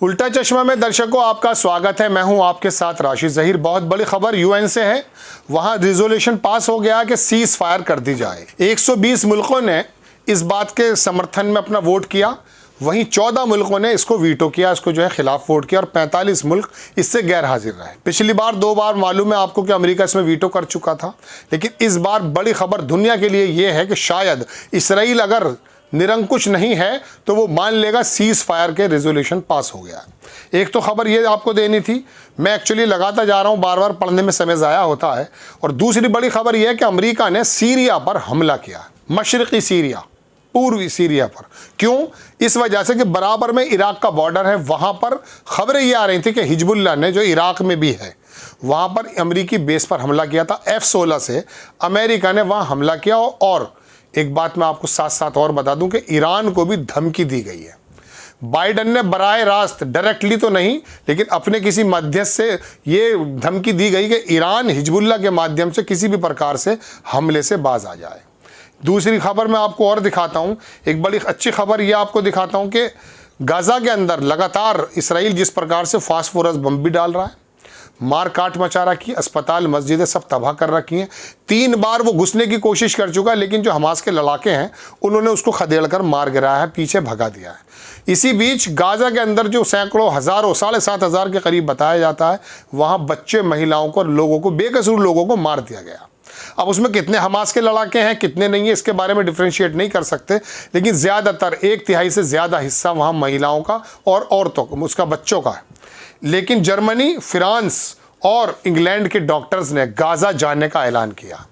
उल्टा चश्मा में दर्शकों आपका स्वागत है। मैं हूं आपके साथ राशिद ज़हीर। बहुत बड़ी खबर यूएन से है। वहां रिजोल्यूशन पास हो गया कि सीज फायर कर दी जाए। 120 मुल्कों ने इस बात के समर्थन में अपना वोट किया, वहीं 14 मुल्कों ने इसको वीटो किया, इसको जो है खिलाफ वोट किया और 45 मुल्क इससे गैर हाजिर रहे। पिछली बार 2 बार मालूम है आपको कि अमेरिका इसमें वीटो कर चुका था, लेकिन इस बार बड़ी खबर दुनिया के लिए ये है कि शायद इसराइल अगर निरंकुश नहीं है तो वो मान लेगा सीज फायर के रेजोल्यूशन पास हो गया। एक तो खबर ये आपको देनी थी, मैं एक्चुअली लगाता जा रहा हूँ, बार बार पढ़ने में समय ज़ाया होता है। और दूसरी बड़ी खबर यह है कि अमेरिका ने सीरिया पर हमला किया, मशरक़ी सीरिया, पूर्वी सीरिया पर। क्यों? इस वजह से कि बराबर में इराक का बॉर्डर है, वहाँ पर खबरें ये आ रही थी कि हिजबुल्लाह ने, जो इराक में भी है, वहाँ पर अमेरिकी बेस पर हमला किया था। F-16 से अमेरिका ने वहाँ हमला किया। और एक बात मैं आपको साथ साथ और बता दूं कि ईरान को भी धमकी दी गई है। बाइडन ने बराह रास्त, डायरेक्टली तो नहीं, लेकिन अपने किसी मध्यस्थ से ये धमकी दी गई कि ईरान हिजबुल्लाह के माध्यम से किसी भी प्रकार से हमले से बाज आ जाए। दूसरी खबर मैं आपको और दिखाता हूं, एक बड़ी अच्छी खबर ये आपको दिखाता हूं कि गाज़ा के अंदर लगातार इसराइल जिस प्रकार से फास्फोरस बम भी डाल रहा है, मार काट मचा रखी, अस्पताल मस्जिदें सब तबाह कर रखी हैं। 3 बार वो घुसने की कोशिश कर चुका है, लेकिन जो हमास के लड़ाके हैं उन्होंने उसको खदेड़ कर मार गिराया है, पीछे भगा दिया है। इसी बीच गाज़ा के अंदर जो सैकड़ों, हज़ारों, 7,500 के करीब बताया जाता है, वहाँ बच्चे, महिलाओं को, लोगों को, बेकसूर लोगों को मार दिया गया। अब उसमें कितने हमास के लड़ाके हैं, कितने नहीं है, इसके बारे में डिफ्रेंशिएट नहीं कर सकते, लेकिन ज़्यादातर 1/3 से ज़्यादा हिस्सा वहाँ महिलाओं का और औरतों का, उसका बच्चों का है। लेकिन जर्मनी, फ्रांस और इंग्लैंड के डॉक्टर्स ने गाज़ा जाने का ऐलान किया।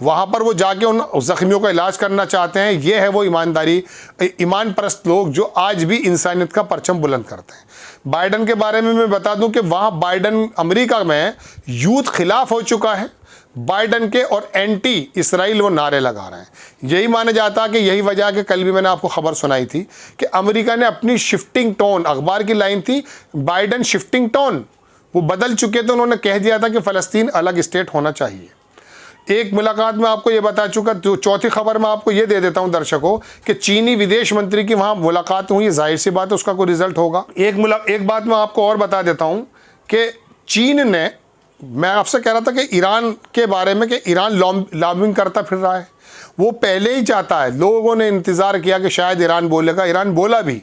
वहाँ पर वो जाके उन ज़ख्मियों का इलाज करना चाहते हैं। ये है वो ईमानदारी, ईमान परस्त लोग जो आज भी इंसानियत का परचम बुलंद करते हैं। बाइडन के बारे में मैं बता दूं कि वहाँ बाइडन, अमेरिका में यूथ खिलाफ हो चुका है बाइडन के, और एंटी इसराइल वो नारे लगा रहे हैं। यही माना जाता है कि यही वजह कि कल भी मैंने आपको खबर सुनाई थी कि अमेरिका ने अपनी शिफ्टिंग टोन, अखबार की लाइन थी, बाइडन शिफ्टिंग टोन, वो बदल चुके थे। उन्होंने कह दिया था कि फ़लस्तीन अलग स्टेट होना चाहिए। एक मुलाकात में आपको ये बता चुका। तो चौथी खबर मैं आपको ये दे देता हूँ दर्शकों कि चीनी विदेश मंत्री की वहाँ मुलाकात हुई, जाहिर सी बात है उसका कोई रिजल्ट होगा। एक बात मैं आपको और बता देता हूँ कि चीन ने, मैं आपसे कह रहा था कि ईरान के बारे में, कि ईरान लॉबिंग करता फिर रहा है। वो पहले ही चाहता है, लोगों ने इंतज़ार किया कि शायद ईरान बोलेगा, ईरान बोला भी,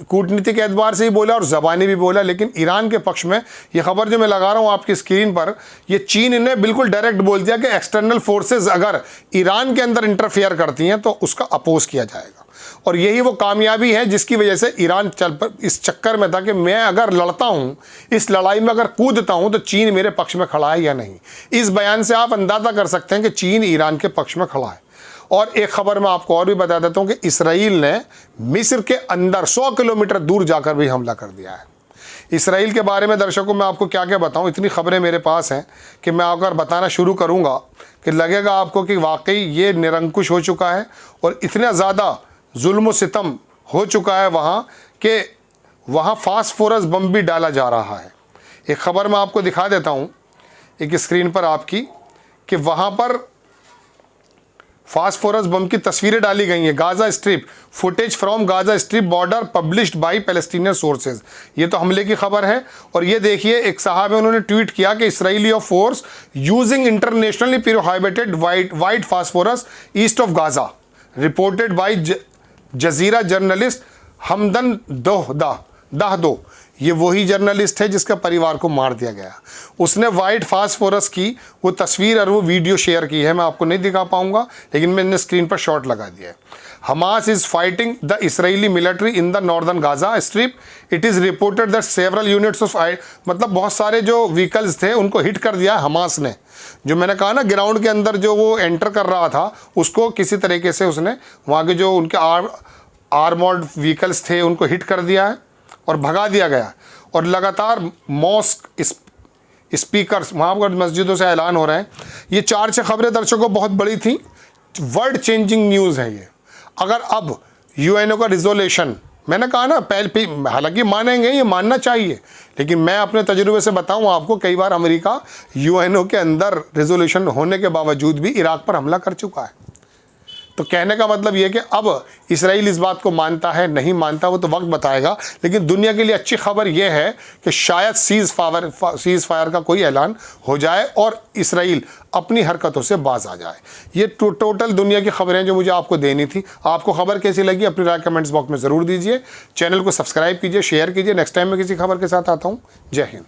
कूटनीति के एतबार से ही बोला और ज़बानी भी बोला। लेकिन ईरान के पक्ष में ये खबर जो मैं लगा रहा हूँ आपकी स्क्रीन पर, ये चीन ने बिल्कुल डायरेक्ट बोल दिया कि एक्सटर्नल फोर्सेस अगर ईरान के अंदर इंटरफेयर करती हैं तो उसका अपोज किया जाएगा। और यही वो कामयाबी है जिसकी वजह से ईरान इस चक्कर में था कि मैं अगर लड़ता हूँ, इस लड़ाई में अगर कूदता हूँ तो चीन मेरे पक्ष में खड़ा है या नहीं। इस बयान से आप अंदाज़ा कर सकते हैं कि चीन ईरान के पक्ष में खड़ा है। और एक खबर मैं आपको और भी बता देता हूँ कि इसराइल ने मिस्र के अंदर 100 किलोमीटर दूर जाकर भी हमला कर दिया है। इसराइल के बारे में दर्शकों मैं आपको क्या क्या बताऊँ, इतनी खबरें मेरे पास हैं कि मैं अगर बताना शुरू करूँगा कि लगेगा आपको कि वाकई ये निरंकुश हो चुका है और इतना ज़्यादा जुल्म सितम हो चुका है वहाँ कि वहाँ फास्फोरस बम भी डाला जा रहा है। एक खबर मैं आपको दिखा देता हूँ एक स्क्रीन पर आपकी, कि वहाँ पर फास्फोरस बम की तस्वीरें डाली गई हैं। Gaza strip, footage from Gaza strip border published by Palestinian sources. ये तो हमले की खबर है। और ये देखिए, एक साहब है, उन्होंने ट्वीट किया कि Israeli of force using internationally prohibited white phosphorus east of Gaza, reported by Jazeera journalist Hamdan Dahdouh. ये वही जर्नलिस्ट है जिसका परिवार को मार दिया गया। उसने वाइट फास्फोरस की वो तस्वीर और वो वीडियो शेयर की है। मैं आपको नहीं दिखा पाऊंगा, लेकिन मैंने स्क्रीन पर शॉट लगा दिया है। Hamas is fighting the Israeli military in the northern Gaza strip. It is reported that several units of, मतलब बहुत सारे जो व्हीकल्स थे उनको हिट कर दिया हमास ने। जो मैंने कहा ना, ग्राउंड के अंदर जो वो एंटर कर रहा था, उसको किसी तरीके से उसने वहाँ के जो उनके आर्मर्ड व्हीकल्स थे उनको हिट कर दिया है और भगा दिया गया। और लगातार मॉस्क स्पीकर्स वहाँ पर मस्जिदों से ऐलान हो रहे हैं। ये 4-6 खबरें दर्शकों बहुत बड़ी थी, वर्ल्ड चेंजिंग न्यूज़ है ये। अगर अब यूएनओ का रिजोल्यूशन, मैंने कहा ना पहले, हालांकि मानेंगे, ये मानना चाहिए, लेकिन मैं अपने तजुर्बे से बताऊं आपको, कई बार अमेरिका यूएनओ के अंदर रिजोल्यूशन होने के बावजूद भी इराक पर हमला कर चुका है। तो कहने का मतलब ये कि अब इसराइल इस बात को मानता है नहीं मानता वो तो वक्त बताएगा, लेकिन दुनिया के लिए अच्छी खबर यह है कि शायद सीज़ फायर का कोई ऐलान हो जाए और इसराइल अपनी हरकतों से बाज आ जाए। ये टोटल दुनिया की खबरें जो मुझे आपको देनी थी। आपको खबर कैसी लगी अपनी राय कमेंट्स बॉक्स में ज़रूर दीजिए। चैनल को सब्सक्राइब कीजिए, शेयर कीजिए। नेक्स्ट टाइम मैं किसी खबर के साथ आता हूँ। जय हिंद।